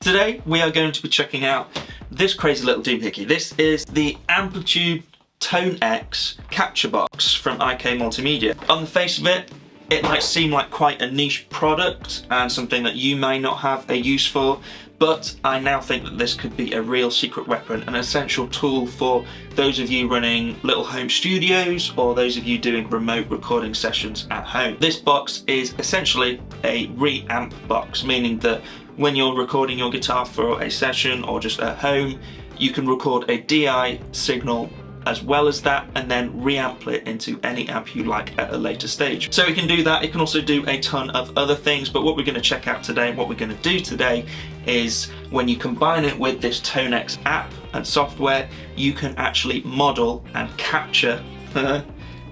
Today we are going to be checking out this crazy little doohickey. This is the Amplitube TONEX capture box from IK Multimedia. On the face of it, it might seem like quite a niche product and something that you may not have a use for, but I now think that this could be a real secret weapon, an essential tool for those of you running little home studios or those of you doing remote recording sessions at home. This box is essentially a reamp box, meaning that when you're recording your guitar for a session or just at home, you can record a DI signal as well as that and then reamp it into any amp you like at a later stage. So it can do that. It can also do a ton of other things, but what we're going to check out today and what we're going to do today is when you combine it with this TONEX app and software, you can actually model and capture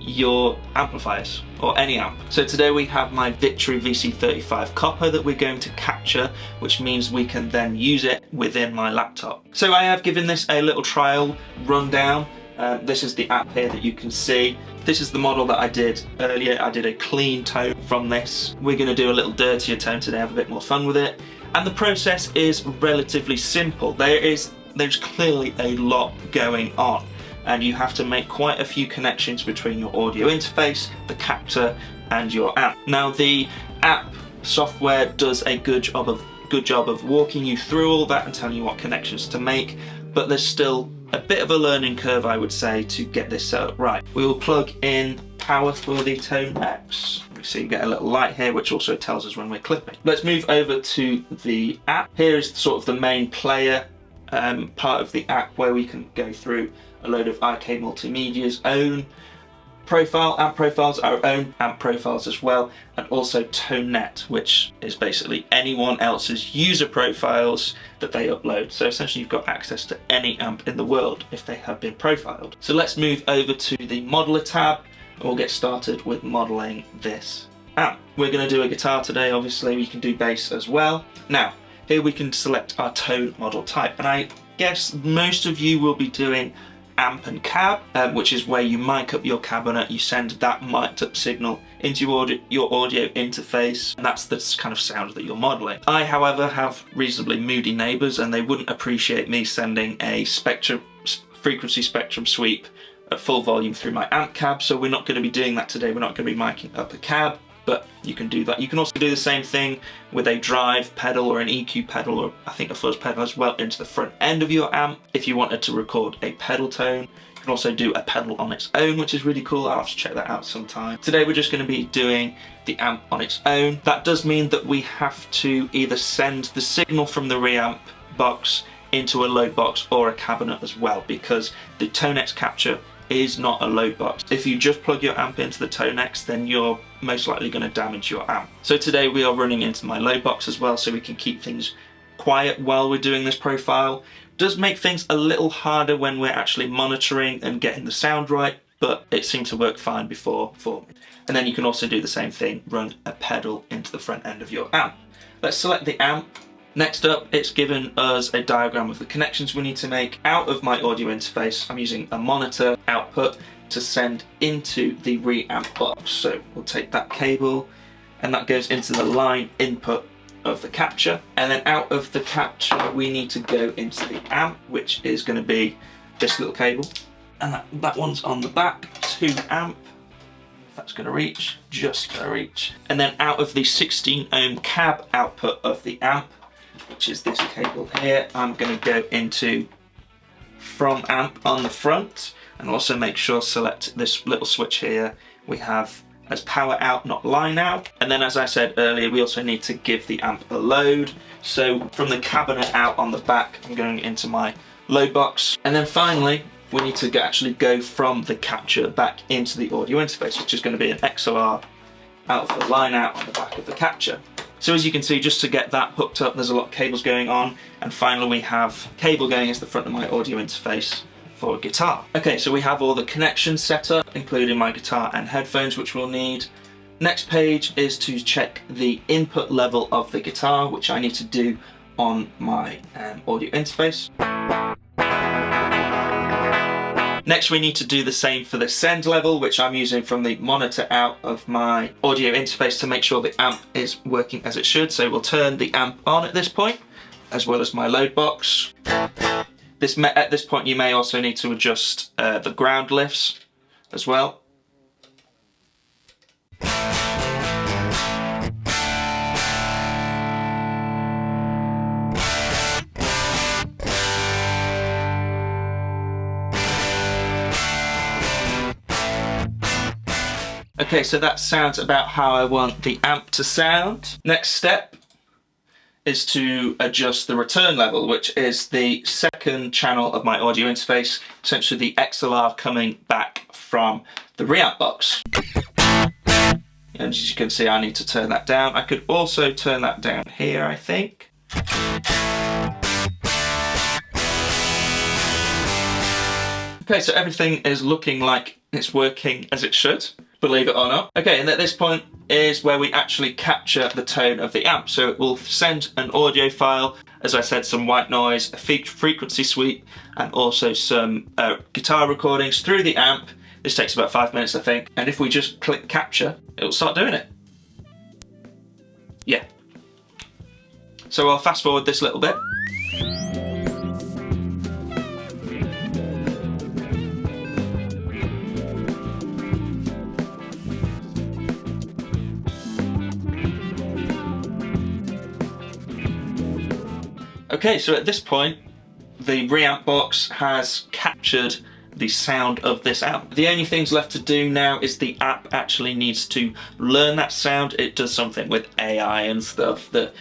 your amplifiers or any amp. So today we have my Victory VC35 copper that we're going to capture, which means we can then use it within my laptop. So I have given this a little trial rundown. This is the app here that you can see. This is the model that I did earlier. I did a clean tone from this. We're going to do a little dirtier tone today, have a bit more fun with it. And the process is relatively simple. There's clearly a lot going on, and you have to make quite a few connections between your audio interface, the captor, and your amp. Now the app software does a good job of walking you through all that and telling you what connections to make, but there's still a bit of a learning curve, I would say, to get this set up right. We will plug in power for the TONEX. So you get a little light here, which also tells us when we're clipping. Let's move over to the app. Here is sort of the main player part of the app where we can go through a load of IK Multimedia's own amp profiles, our own amp profiles as well, and also ToneNet, which is basically anyone else's user profiles that they upload. So essentially you've got access to any amp in the world if they have been profiled. So let's move over to the Modeler tab and we'll get started with modeling this amp. We're going to do a guitar today, obviously. We can do bass as well. Now, here we can select our tone model type, and I guess most of you will be doing amp and cab, which is where you mic up your cabinet, you send that mic'd up signal into your audio interface, and that's the kind of sound that you're modeling. I, however, have reasonably moody neighbours and they wouldn't appreciate me sending a frequency spectrum sweep at full volume through my amp cab, so we're not going to be doing that today. We're not going to be miking up a cab, but you can do that. You can also do the same thing with a drive pedal or an EQ pedal, or I think a fuzz pedal as well, into the front end of your amp. If you wanted to record a pedal tone, you can also do a pedal on its own, which is really cool. I'll have to check that out sometime. Today we're just going to be doing the amp on its own. That does mean that we have to either send the signal from the reamp box into a load box or a cabinet as well, because the TONEX capture is not a load box. If you just plug your amp into the TONEX, then you're most likely going to damage your amp. So today we are running into my load box as well, so we can keep things quiet while we're doing this profile. Does make things a little harder when we're actually monitoring and getting the sound right, but it seemed to work fine before for me. And then you can also do the same thing, run a pedal into the front end of your amp. Let's select the amp. Next up, it's given us a diagram of the connections we need to make. Out of my audio interface, I'm using a monitor output to send into the reamp box. So we'll take that cable and that goes into the line input of the capture. And then out of the capture, we need to go into the amp, which is going to be this little cable. And that one's on the back to amp. That's going to reach, just going to reach. And then out of the 16 ohm cab output of the amp, which is this cable here, I'm going to go into from amp on the front, and also make sure select this little switch here we have as power out, not line out. And then, as I said earlier, we also need to give the amp a load. So from the cabinet out on the back, I'm going into my load box. And then finally, we need to actually go from the capture back into the audio interface, which is going to be an XLR out of the line out on the back of the capture. So as you can see, just to get that hooked up, there's a lot of cables going on. And finally, we have cable going into the front of my audio interface for a guitar. Okay, so we have all the connections set up, including my guitar and headphones, which we'll need. Next page is to check the input level of the guitar, which I need to do on my audio interface. Next, we need to do the same for the send level, which I'm using from the monitor out of my audio interface to make sure the amp is working as it should. So we'll turn the amp on at this point. as well as my load box. At this point you may also need to adjust the ground lifts as well. Okay, so that sounds about how I want the amp to sound. Next step is to adjust the return level, which is the second channel of my audio interface, essentially the XLR coming back from the reamp box. And as you can see, I need to turn that down. I could also turn that down here, I think. Okay, so everything is looking like it's working as it should, believe it or not. Okay, and at this point is where we actually capture the tone of the amp. So it will send an audio file, as I said, some white noise, a frequency sweep, and also some guitar recordings through the amp. This takes about 5 minutes, I think. And if we just click capture, it'll start doing it. Yeah. So I'll fast forward this little bit. Okay, so at this point, the reamp box has captured the sound of this amp. The only things left to do now is the app actually needs to learn that sound. It does something with AI and stuff that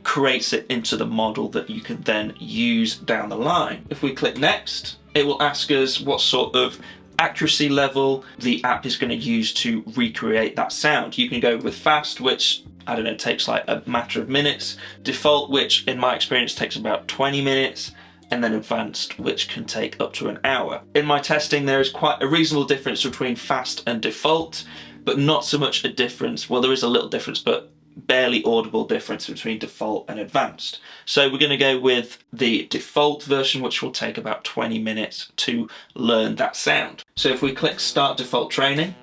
creates it into the model that you can then use down the line. If we click next, it will ask us what sort of accuracy level the app is going to use to recreate that sound. You can go with fast, which I don't know, takes like a matter of minutes. Default, which in my experience takes about 20 minutes. And then advanced, which can take up to an hour. In my testing, there is quite a reasonable difference between fast and default, but not so much a difference. Well, there is a little difference, but barely audible difference between default and advanced. So we're going to go with the default version, which will take about 20 minutes to learn that sound. So if we click Start Default Training,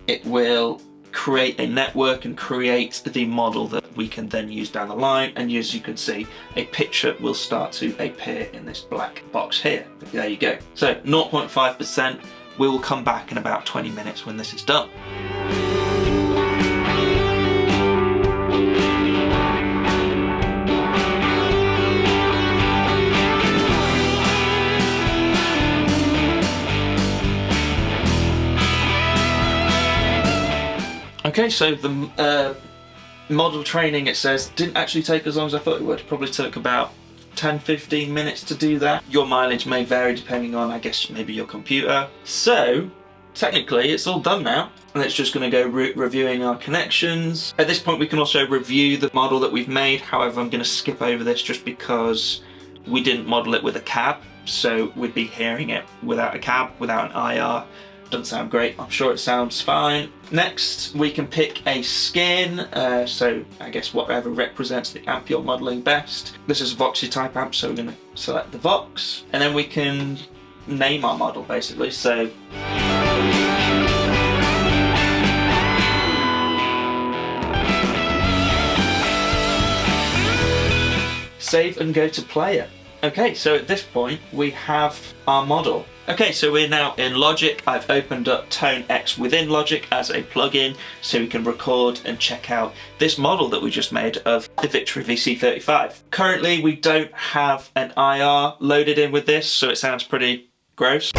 it will create a network and create the model that we can then use down the line. And as you can see, a picture will start to appear in this black box here. There you go. So 0.5%. We will come back in about 20 minutes when this is done. Okay, so the model training, it says, didn't actually take as long as I thought it would. Probably took about 10-15 minutes to do that. Your mileage may vary depending on, I guess, maybe your computer. So, technically, it's all done now. And it's just going to go reviewing our connections. At this point, we can also review the model that we've made. However, I'm going to skip over this just because we didn't model it with a cab. So we'd be hearing it without a cab, without an IR. Doesn't sound great. I'm sure it sounds fine. Next, we can pick a skin, so I guess whatever represents the amp you're modelling best. This is a Voxy type amp, so we're going to select the Vox, and then we can name our model basically. So save and go to player. Okay, so at this point we have our model. Okay, so we're now in Logic. I've opened up TONEX within Logic as a plugin so we can record and check out this model that we just made of the Victory VC35. Currently we don't have an IR loaded in with this, so it sounds pretty gross.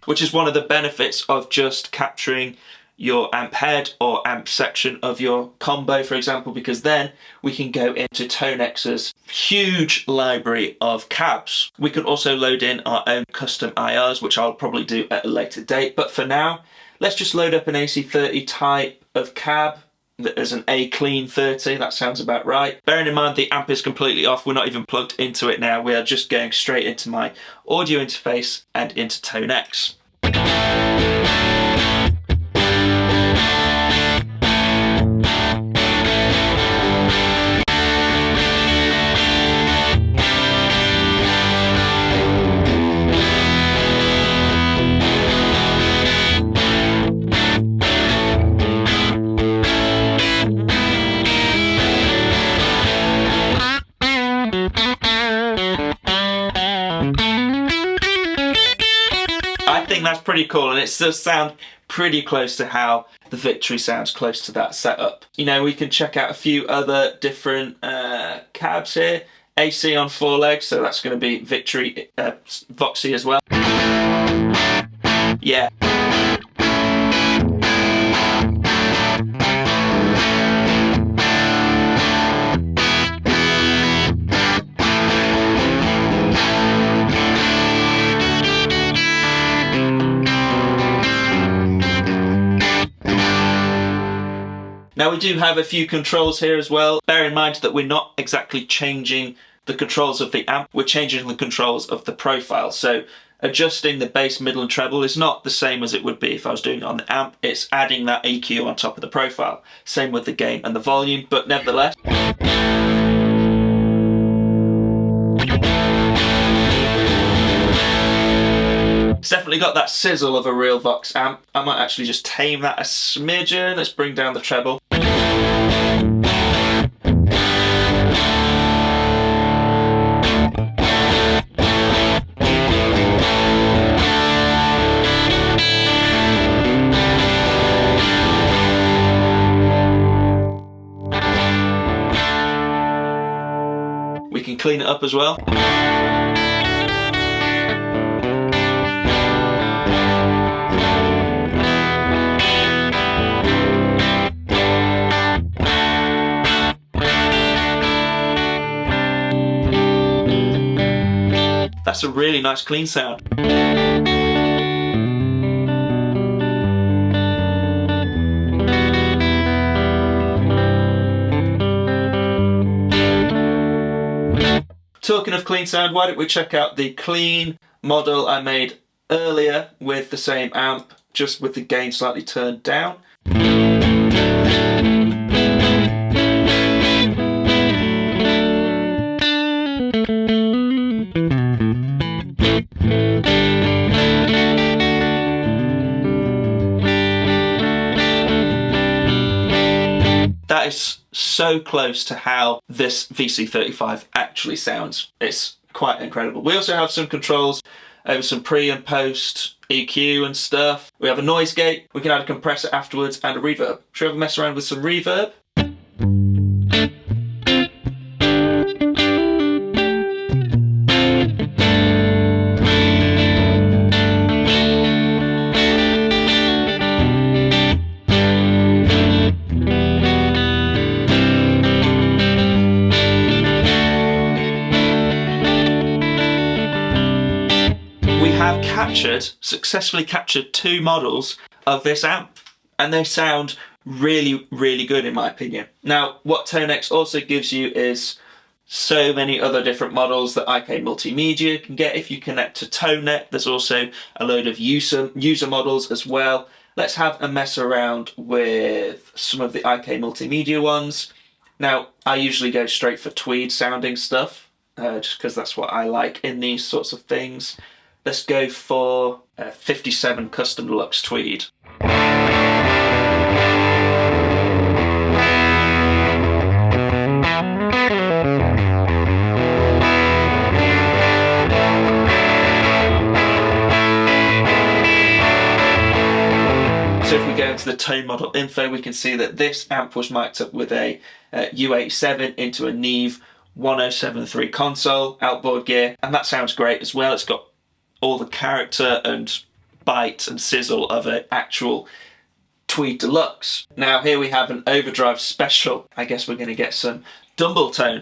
Which is one of the benefits of just capturing your amp head or amp section of your combo, for example, because then we can go into TONEX's huge library of cabs. We can also load in our own custom IRs, which I'll probably do at a later date. But for now, let's just load up an AC30 type of cab. There's an A clean 30, that sounds about right. Bearing in mind the amp is completely off, we're not even plugged into it now. We are just going straight into my audio interface and into TONEX. I think that's pretty cool, and it does sound pretty close to how the Victory sounds close to that setup. You know, we can check out a few other different cabs here. AC on 4 legs, so that's going to be Victory Voxy as well. Yeah. Now we do have a few controls here as well. Bear in mind that we're not exactly changing the controls of the amp, we're changing the controls of the profile. So adjusting the bass, middle and treble is not the same as it would be if I was doing it on the amp. It's adding that EQ on top of the profile. Same with the gain and the volume, but nevertheless. It's definitely got that sizzle of a real Vox amp. I might actually just tame that a smidgen. Let's bring down the treble. We can clean it up as well. That's a really nice clean sound. Talking of clean sound, why don't we check out the clean model I made earlier with the same amp, just with the gain slightly turned down. That is so close to how this VC35 actually sounds. It's quite incredible. We also have some controls over some pre and post EQ and stuff. We have a noise gate, we can add a compressor afterwards and a reverb. Should we have a mess around with some reverb? Successfully captured 2 models of this amp, and they sound really, really good in my opinion. Now, what TONEX also gives you is so many other different models that IK Multimedia can get if you connect to ToneNet. There's also a load of user models as well. Let's have a mess around with some of the IK Multimedia ones. Now, I usually go straight for Tweed sounding stuff, just because that's what I like in these sorts of things. Let's go for 57 Custom Deluxe Tweed. So if we go into the tone model info, we can see that this amp was mic'd up with a U87 into a Neve 1073 console, outboard gear, and that sounds great as well. It's got all the character and bite and sizzle of an actual Tweed Deluxe. Now here we have an overdrive special. I guess we're going to get some Dumble tone.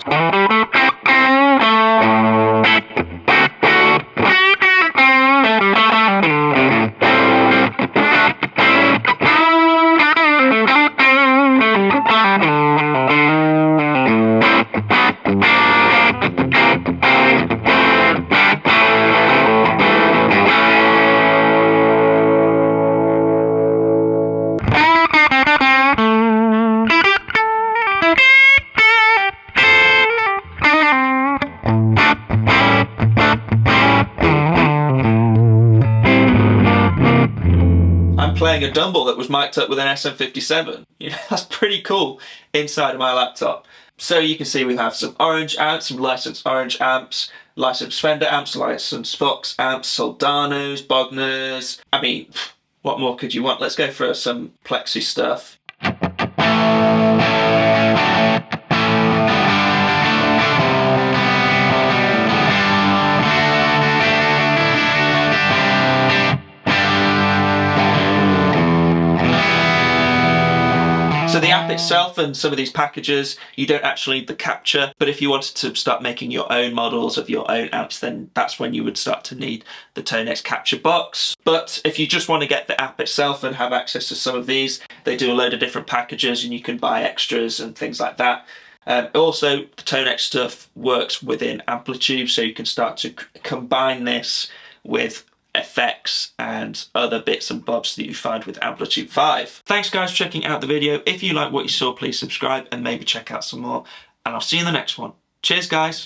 Playing a Dumble that was mic'd up with an SM57. You know, that's pretty cool inside of my laptop. So you can see we have some orange amps, some licensed orange amps, licensed Fender amps, licensed Fox amps, Soldanos, Bogners. I mean, what more could you want? Let's go for some Plexi stuff. So the amp itself and some of these packages, you don't actually need the capture, but if you wanted to start making your own models of your own amps, then that's when you would start to need the TONEX capture box. But if you just want to get the amp itself and have access to some of these, they do a load of different packages and you can buy extras and things like that. Also, the TONEX stuff works within Amplitube, so you can start to combine this with effects and other bits and bobs that you find with Amplitube 5. Thanks guys for checking out the video. If you like what you saw, please subscribe and maybe check out some more. And I'll see you in the next one. Cheers guys.